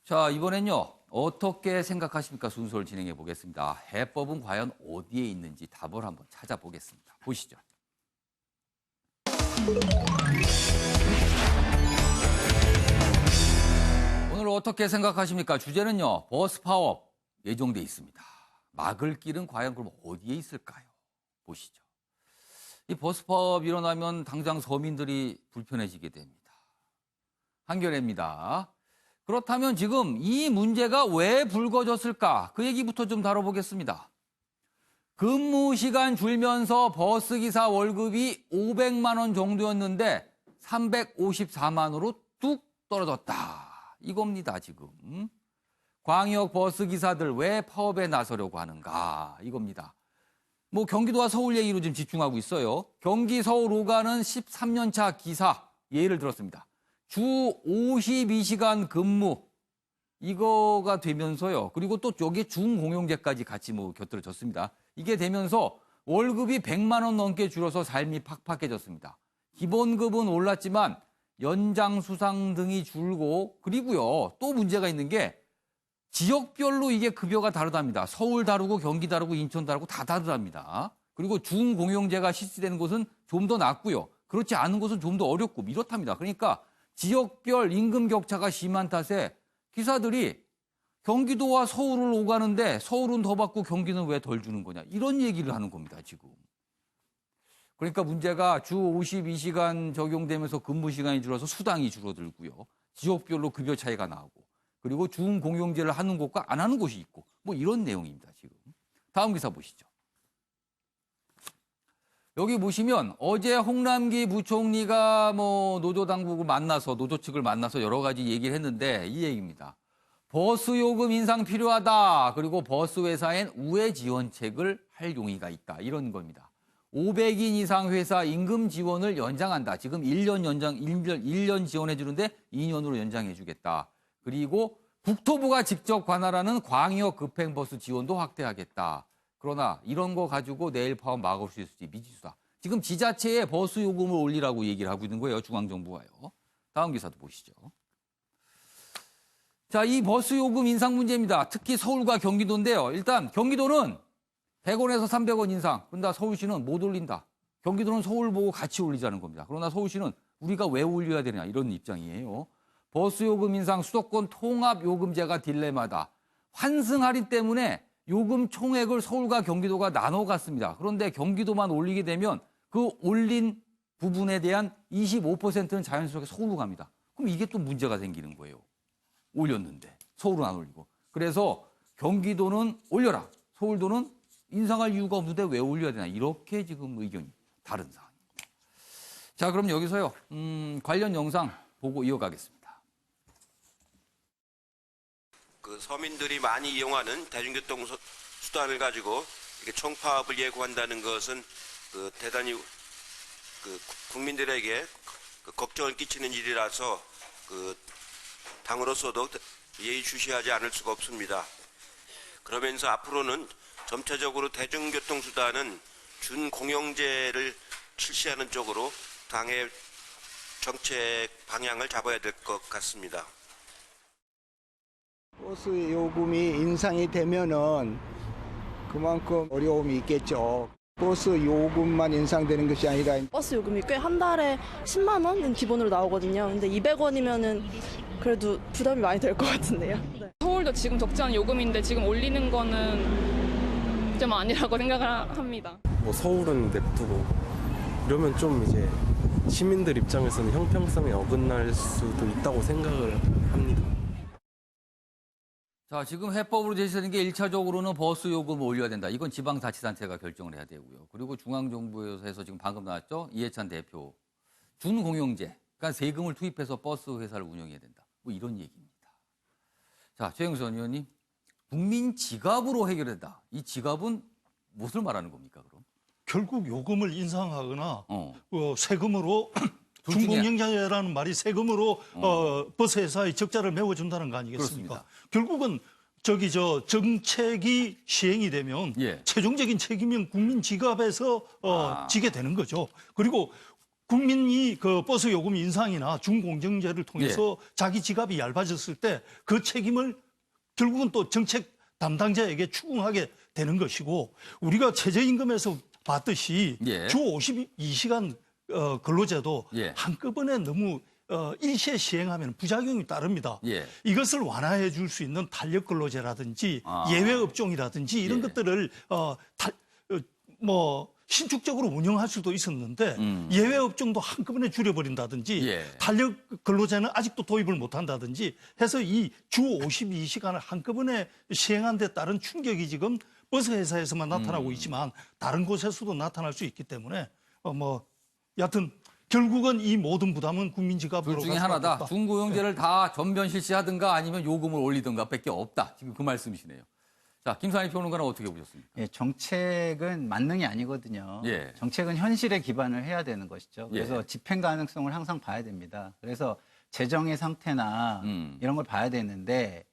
자, 이번엔요. 어떻게 생각하십니까? 순서를 진행해 보겠습니다. 해법은 과연 어디에 있는지 답을 한번 찾아보겠습니다. 보시죠. 오늘 어떻게 생각하십니까? 주제는요. 버스 파업 예정돼 있습니다. 막을 길은 과연 그럼 어디에 있을까요? 보시죠. 이 버스 파업 일어나면 당장 서민들이 불편해지게 됩니다. 한겨레입니다. 그렇다면 지금 이 문제가 왜 불거졌을까? 그 얘기부터 좀 다뤄보겠습니다. 근무 시간 줄면서 버스기사 월급이 500만 원 정도였는데 354만 원으로 뚝 떨어졌다. 이겁니다, 지금. 광역 버스기사들 왜 파업에 나서려고 하는가? 이겁니다. 뭐 경기도와 서울 얘기로 지금 집중하고 있어요. 경기 서울 오가는 13년 차 기사 예를 들었습니다. 주 52시간 근무 이거가 되면서요. 그리고 또 여기에 중공용제까지 같이 뭐 곁들여졌습니다. 이게 되면서 월급이 100만 원 넘게 줄어서 삶이 팍팍해졌습니다. 기본급은 올랐지만 연장 수당 등이 줄고 그리고요. 또 문제가 있는 게 지역별로 이게 급여가 다르답니다. 서울 다르고 경기 다르고 인천 다르고 다 다르답니다. 그리고 중공용제가 실시되는 곳은 좀 더 낮고요. 그렇지 않은 곳은 좀 더 어렵고 이렇답니다. 그러니까 지역별 임금 격차가 심한 탓에 기사들이 경기도와 서울을 오가는데 서울은 더 받고 경기는 왜 덜 주는 거냐. 이런 얘기를 하는 겁니다, 지금. 그러니까 문제가 주 52시간 적용되면서 근무 시간이 줄어서 수당이 줄어들고요. 지역별로 급여 차이가 나고 그리고 중공용제를 하는 곳과 안 하는 곳이 있고 뭐 이런 내용입니다, 지금. 다음 기사 보시죠. 여기 보시면 어제 홍남기 부총리가 뭐 노조 당국을 만나서 노조 측을 만나서 여러 가지 얘기를 했는데 이 얘기입니다. 버스 요금 인상 필요하다. 그리고 버스 회사엔 우회 지원책을 할 용의가 있다. 이런 겁니다. 500인 이상 회사 임금 지원을 연장한다. 지금 1년 지원해 주는데 2년으로 연장해 주겠다. 그리고 국토부가 직접 관할하는 광역 급행버스 지원도 확대하겠다. 그러나 이런 거 가지고 내일 파업 막을 수 있을지 미지수다. 지금 지자체에 버스 요금을 올리라고 얘기를 하고 있는 거예요. 중앙정부가요. 다음 기사도 보시죠. 자, 이 버스 요금 인상 문제입니다. 특히 서울과 경기도인데요. 일단 경기도는 100원에서 300원 인상. 그런데 서울시는 못 올린다. 경기도는 서울 보고 같이 올리자는 겁니다. 그러나 서울시는 우리가 왜 올려야 되냐 이런 입장이에요. 버스 요금 인상 수도권 통합 요금제가 딜레마다. 환승 할인 때문에 요금 총액을 서울과 경기도가 나눠 갔습니다. 그런데 경기도만 올리게 되면 그 올린 부분에 대한 25%는 자연스럽게 서울로 갑니다. 그럼 이게 또 문제가 생기는 거예요. 올렸는데 서울은 안 올리고. 그래서 경기도는 올려라. 서울도는 인상할 이유가 없는데 왜 올려야 되나. 이렇게 지금 의견이 다른 상황입니다. 자, 그럼 여기서요. 관련 영상 보고 이어가겠습니다. 그 서민들이 많이 이용하는 대중교통 수단을 가지고 이렇게 총파업을 예고한다는 것은 그 대단히 그 국민들에게 그 걱정을 끼치는 일이라서 그 당으로서도 예의주시하지 않을 수가 없습니다. 그러면서 앞으로는 점차적으로 대중교통 수단은 준공용제를 실시하는 쪽으로 당의 정책 방향을 잡아야 될 것 같습니다. 버스 요금이 인상이 되면은 그만큼 어려움이 있겠죠. 버스 요금만 인상되는 것이 아니라 버스 요금이 꽤 한 달에 10만 원은 기본으로 나오거든요. 근데 200원이면은 그래도 부담이 많이 될 것 같은데요. 네. 서울도 지금 적정한 요금인데 지금 올리는 거는 좀 아니라고 생각을 합니다. 뭐 서울은 냅두고 이러면 좀 이제 시민들 입장에서는 형평성에 어긋날 수도 있다고 생각을 합니다. 자, 지금 해법으로 제시되는 게 1차적으로는 버스 요금을 올려야 된다. 이건 지방자치단체가 결정을 해야 되고요. 그리고 중앙정부에서 지금 방금 나왔죠. 이해찬 대표. 준공용제. 그러니까 세금을 투입해서 버스 회사를 운영해야 된다. 뭐 이런 얘기입니다. 자, 최영수 전 의원님. 국민 지갑으로 해결된다. 이 지갑은 무엇을 말하는 겁니까, 그럼? 결국 요금을 인상하거나 세금으로 중공영제라는 말이 세금으로 버스 회사의 적자를 메워준다는 거 아니겠습니까? 그렇습니다. 결국은 정책이 시행이 되면 최종적인 책임은 국민 지갑에서 지게 되는 거죠. 그리고 국민이 그 버스 요금 인상이나 중공정제를 통해서 자기 지갑이 얇아졌을 때 그 책임을 결국은 또 정책 담당자에게 추궁하게 되는 것이고, 우리가 최저임금에서 봤듯이 예. 주 52시간 근로제도 예. 한꺼번에 너무 일시에 시행하면 부작용이 따릅니다. 예. 이것을 완화해 줄 수 있는 탄력 근로제라든지 아. 예외 업종이라든지 이런 예. 것들을 신축적으로 운영할 수도 있었는데 음. 예외 업종도 한꺼번에 줄여버린다든지 예. 탄력 근로제는 아직도 도입을 못한다든지 해서 이 주 52시간을 한꺼번에 시행한 데 따른 충격이 지금 버스 회사에서만 나타나고 있지만 다른 곳에서도 나타날 수 있기 때문에 여하튼 결국은 이 모든 부담은 국민 지갑으로 둘 중에 갈 수밖에 하나다. 없다. 중고용제를 다 전면 실시하든가 아니면 요금을 올리든가 밖에 없다. 지금 그 말씀이시네요. 자, 김상희 평론가는 어떻게 보셨습니까? 예, 정책은 만능이 아니거든요. 예. 정책은 현실에 기반을 해야 되는 것이죠. 그래서 예. 집행 가능성을 항상 봐야 됩니다. 그래서 재정의 상태나 이런 걸 봐야 되는데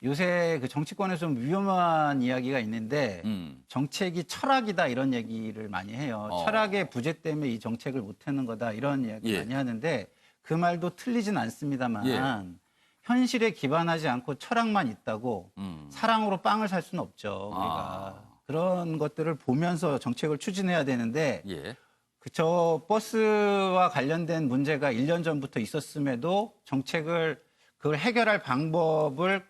요새 그 정치권에서 좀 위험한 이야기가 있는데 정책이 철학이다 이런 얘기를 많이 해요. 철학의 부재 때문에 이 정책을 못하는 거다 이런 이야기 예. 많이 하는데 그 말도 틀리진 않습니다만 예. 현실에 기반하지 않고 철학만 있다고 사랑으로 빵을 살 수는 없죠. 우리가 그런 것들을 보면서 정책을 추진해야 되는데 예. 저 버스와 관련된 문제가 1년 전부터 있었음에도 정책을 그걸 해결할 방법을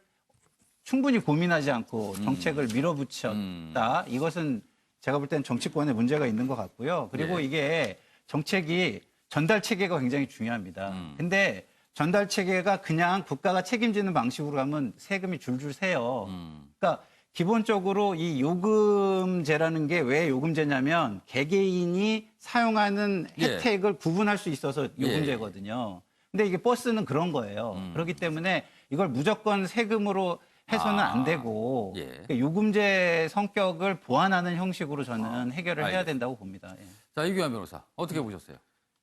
충분히 고민하지 않고 정책을 밀어붙였다. 이것은 제가 볼 때는 정치권에 문제가 있는 것 같고요. 그리고 예. 이게 정책이 전달 체계가 굉장히 중요합니다. 근데 전달 체계가 그냥 국가가 책임지는 방식으로 가면 세금이 줄줄 새요. 그러니까 기본적으로 이 요금제라는 게 왜 요금제냐면 개개인이 사용하는 혜택을 구분할 수 있어서 요금제거든요. 근데 이게 버스는 그런 거예요. 그렇기 때문에 이걸 무조건 세금으로 해서는 안 되고 그러니까 요금제 성격을 보완하는 형식으로 저는 해결을 해야 된다고 봅니다. 예. 자, 이규환 변호사 어떻게 보셨어요?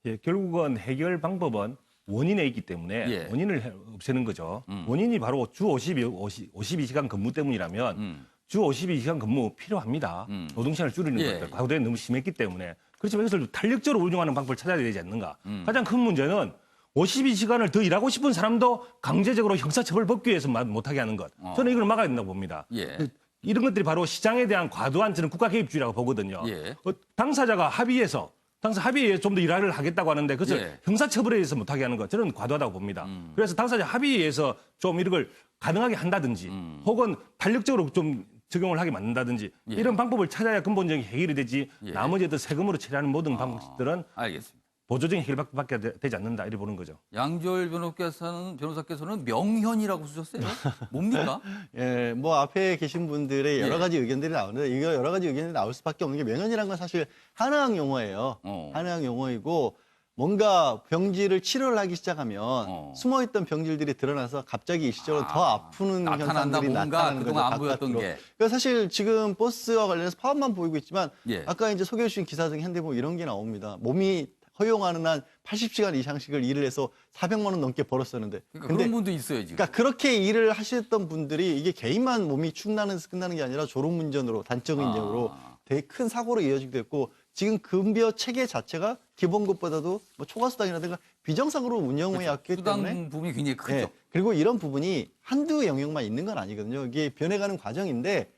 예, 결국은 해결 방법은 원인에 있기 때문에 예. 원인을 없애는 거죠. 원인이 바로 주 52시간 근무 때문이라면 주 52시간 근무 필요합니다. 노동시간을 줄이는 예. 것들. 과거에 너무 심했기 때문에. 그렇지만 이것을 탄력적으로 운용하는 방법을 찾아야 되지 않는가. 가장 큰 문제는 52시간을 더 일하고 싶은 사람도 강제적으로 형사처벌 받기 위해서 못하게 하는 것. 저는 이걸 막아야 된다고 봅니다. 예. 이런 것들이 바로 시장에 대한 과도한 저는 국가 개입주의라고 보거든요. 예. 당사자가 합의해서 합의에 좀 더 일을 하겠다고 하는데 그것을 예. 형사처벌에 의해서 못하게 하는 것 저는 과도하다고 봅니다. 그래서 당사자 합의에 의해서 좀 이런 걸 가능하게 한다든지 혹은 탄력적으로 좀 적용을 하게 만든다든지 이런 방법을 찾아야 근본적인 해결이 되지 나머지 어떤 세금으로 처리하는 모든 방법들은 알겠습니다. 보조적인 해결밖에 되지 않는다 이렇게 보는 거죠. 양조열 변호사께서는 명현이라고 쓰셨어요? 뭡니까? 예, 뭐 앞에 계신 분들의 여러 예. 가지 의견들이 나오는데 이거 여러 가지 의견이 나올 수밖에 없는 게 명현이라는 건 사실 한의학 용어예요. 한의학 용어이고 뭔가 병질을 치료를 하기 시작하면 숨어있던 병질들이 드러나서 갑자기 일시적으로 더 아프는 나타난다, 현상들이 뭔가 나타나는 거죠. 그동안 안 보였던 바깥으로. 게. 그러니까 사실 지금 버스와 관련해서 파업만 보이고 있지만 예. 아까 이제 소개해 주신 기사 등 현대보 이런 게 나옵니다. 몸이 허용하는 한 80시간 이상씩을 일을 해서 400만 원 넘게 벌었었는데. 그러니까 그런 분도 있어요, 지금. 그러니까 그렇게 일을 하셨던 분들이 이게 개인만 몸이 축나서 끝나는 게 아니라 졸음운전으로 단적 인정으로 되게 큰 사고로 이어지게 됐고 지금 급여 체계 자체가 기본급보다도 뭐 초과수당이라든가 비정상으로 운영해 왔기 때문에 수당 부분이 굉장히 크죠. 네. 그리고 이런 부분이 한두 영역만 있는 건 아니거든요. 이게 변해가는 과정인데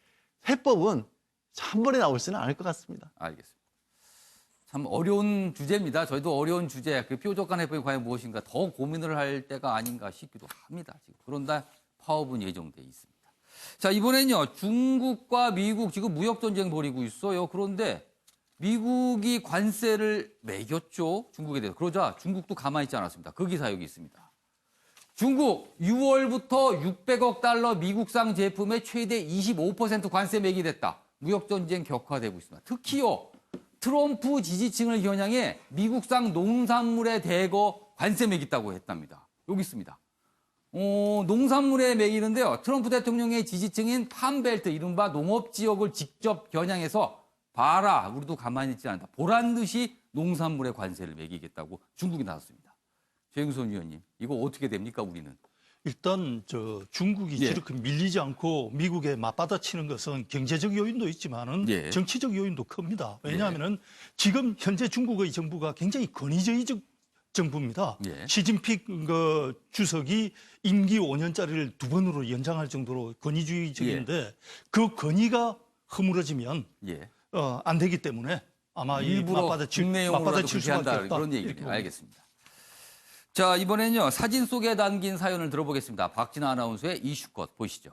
해법은 한 번에 나올 수는 않을 것 같습니다. 알겠습니다. 참 어려운 주제입니다. 저희도 어려운 주제, 그 뾰족한 해법이 과연 무엇인가 더 고민을 할 때가 아닌가 싶기도 합니다. 지금. 그런데 파업은 예정돼 있습니다. 자, 이번엔요. 중국과 미국 지금 무역 전쟁 벌이고 있어요. 그런데 미국이 관세를 매겼죠. 중국에 대해서. 그러자 중국도 가만히 있지 않았습니다. 그 기사 여기 있습니다. 중국 6월부터 600억 달러 미국산 제품에 최대 25% 관세 매기됐다. 무역 전쟁 격화되고 있습니다. 특히요. 트럼프 지지층을 겨냥해 미국산 농산물에 대거 관세 매긴다고 했답니다. 여기 있습니다. 농산물에 매기는데요. 트럼프 대통령의 지지층인 팜벨트, 이른바 농업지역을 직접 겨냥해서 봐라, 우리도 가만히 있지 않다. 보란 듯이 농산물에 관세를 매기겠다고 중국이 나섰습니다. 최영선 위원님, 이거 어떻게 됩니까, 우리는? 일단 중국이 예. 이렇게 밀리지 않고 미국에 맞받아치는 것은 경제적 요인도 있지만은 예. 정치적 요인도 큽니다. 왜냐하면은 지금 현재 중국의 정부가 굉장히 권위주의적 정부입니다. 예. 시진핑 주석이 임기 5년짜리를 2번으로 연장할 정도로 권위주의적인데 그 권위가 허물어지면 예. 안 되기 때문에 아마 이 일부러 맞받아칠 국내용으로라도 수밖에 불쾌한다 없다. 그런 이렇게 얘기네요. 봅니다. 알겠습니다. 자, 이번엔요. 사진 속에 담긴 사연을 들어보겠습니다. 박진아 아나운서의 이슈컷 보시죠.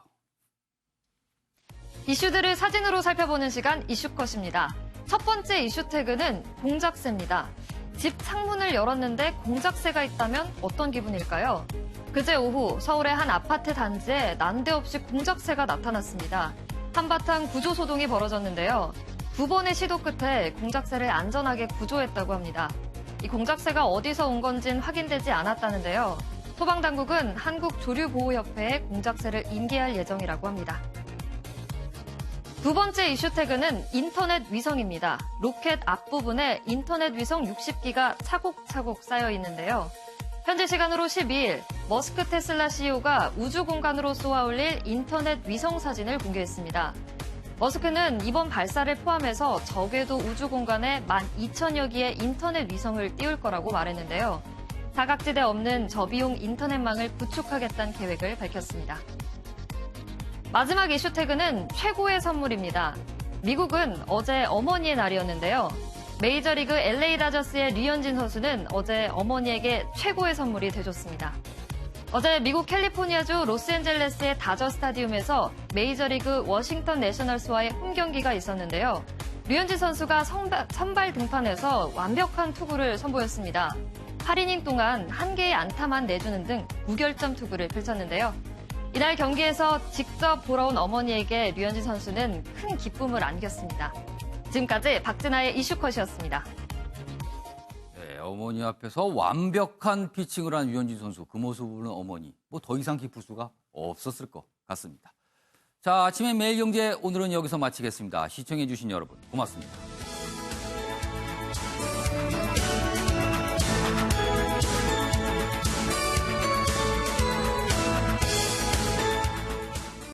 이슈들을 사진으로 살펴보는 시간 이슈컷입니다. 첫 번째 이슈 태그는 공작새입니다. 집 창문을 열었는데 공작새가 있다면 어떤 기분일까요? 그제 오후 서울의 한 아파트 단지에 난데없이 공작새가 나타났습니다. 한바탕 구조소동이 벌어졌는데요. 2번의 시도 끝에 공작새를 안전하게 구조했다고 합니다. 이 공작새가 어디서 온 건진 확인되지 않았다는데요. 소방당국은 한국조류보호협회에 공작새를 인계할 예정이라고 합니다. 두 번째 이슈 태그는 인터넷 위성입니다. 로켓 앞부분에 인터넷 위성 60기가 차곡차곡 쌓여 있는데요. 현재 시간으로 12일 머스크 테슬라 CEO가 우주 공간으로 쏘아올릴 인터넷 위성 사진을 공개했습니다. 머스크는 이번 발사를 포함해서 적게도 우주 공간에 12,000여 기의 인터넷 위성을 띄울 거라고 말했는데요. 사각지대 없는 저비용 인터넷망을 구축하겠다는 계획을 밝혔습니다. 마지막 이슈 태그는 최고의 선물입니다. 미국은 어제 어머니의 날이었는데요. 메이저리그 LA 다저스의 류현진 선수는 어제 어머니에게 최고의 선물이 돼줬습니다. 어제 미국 캘리포니아주 로스앤젤레스의 다저 스타디움에서 메이저리그 워싱턴 내셔널스와의 홈경기가 있었는데요. 류현진 선수가 선발 등판에서 완벽한 투구를 선보였습니다. 8이닝 동안 1개의 안타만 내주는 등 무결점 투구를 펼쳤는데요. 이날 경기에서 직접 보러 온 어머니에게 류현진 선수는 큰 기쁨을 안겼습니다. 지금까지 박진아의 이슈컷이었습니다. 네, 어머니 앞에서 완벽한 피칭을 한 류현진 선수. 그 모습을 보는 어머니. 뭐 더 이상 기쁠 수가 없었을 것 같습니다. 자, 아침의 매일경제 오늘은 여기서 마치겠습니다. 시청해주신 여러분 고맙습니다.